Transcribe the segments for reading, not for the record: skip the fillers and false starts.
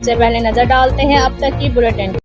से पहले नजर डालते हैं अब तक की बुलेटिन।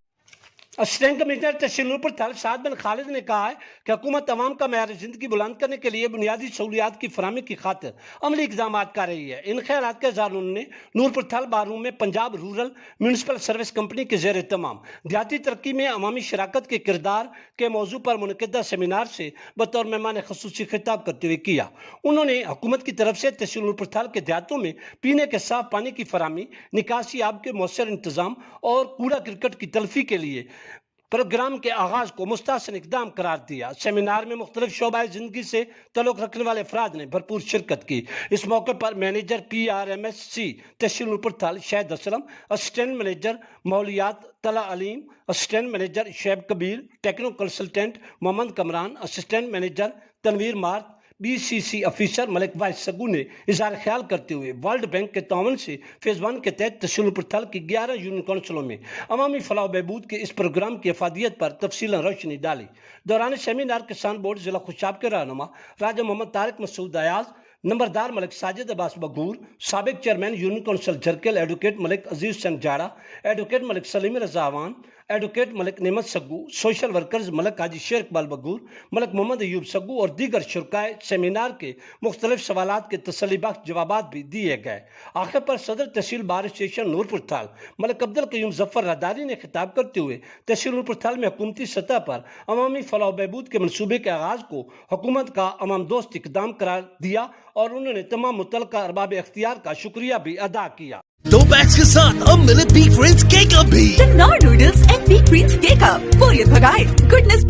असिस्टेंट कमिश्नर तहसील नूरपुर थल साद बिन खालिद ने कहा है कि हुकूमत तमाम का मेयार जिंदगी बुलंद करने के लिए बुनियादी सहूलियात की फराहमी की खातिर अमली इकदाम कर रही है। इन ख्यालात के इज़हार उन्होंने नूरपुर थल बारूम में Punjab rural municipal service company के ज़ेर तमाम देहाती तरक्की में अवामी शराकत के किरदार के मौजू पर मुनक़दा सेमिनार से बतौर मेहमान खसूसी खिताब करते हुए किया। उन्होंने हुकूमत की तरफ से तहसील नूरपुर थल के देहातों में पीने के साफ पानी की फराहमी, निकासी आब के मौसर इंतजाम और कूड़ा क्रिकेट की तलफी के लिए प्रोग्राम के आगाज को मुस्तहसन इकदाम करार दिया। सेमिनार में मुख्तलिफ शोबाए जिंदगी से तल्लुक़ रखने वाले अफराद ने भरपूर शिरकत की। इस मौके पर manager PRMSC tehsil Noorpur Thal Shahid Aslam, assistant manager मौलियात Talha Aleem, assistant manager Shoaib Kabir, techno consultant Mohammad Kamran, assistant manager Tanveer Mark, BCC officer Malik वाइस सगू ने इजहार ख्याल करते हुए वर्ल्ड बैंक के तावन से फेज़ 1 के तहत तहसील नूरपुर थल की 11 यूनियन काउंसिलों में अवामी फलाह बहबूद के इस प्रोग्राम की अफादियत पर तफसीलन रोशनी डाली। दौरान सेमिनार किसान बोर्ड जिला खुशाब के रहनुमा राजा मोहम्मद तारिक मसूद अयाज, नंबरदार मलिक साजिद अब्बास बगूर, साबिक chairman union council Jharkel advocate Malik Aziz Singh जाड़ा, advocate Malik Saleem Rizwan, advocate Malik Nemat Saggu, social workers Malik Haji Sher Iqbal बगूर, Malik Mohammad Ayub Saggu और दीगर शुरकाए सेमिनार के मुख्तलिफ सवालात के तसल्ली बख्श जवाबात भी दिए गए। आखिर पर सदर तहसील बार स्टेशन नूरपुर थल मलिक अब्दुल कयूम जफर रदारी ने खिताब करते हुए तहसील नूरपुर थल में हुकूमती सतह पर अवामी फलाह बहबूद के मनसूबे के आगाज को हुकूमत का अवाम दोस्त इकदाम करार दिया और उन्होंने तमाम मुतल्लिका अरबाब इख्तियार का शुक्रिया भी अदा किया। 2 पैक्स के साथ अब मिले बिग फ्रेंड्स केक अप भी। The Nor Noodles and Big Greens Cake Up. बोरियत भगाए, गुडनेस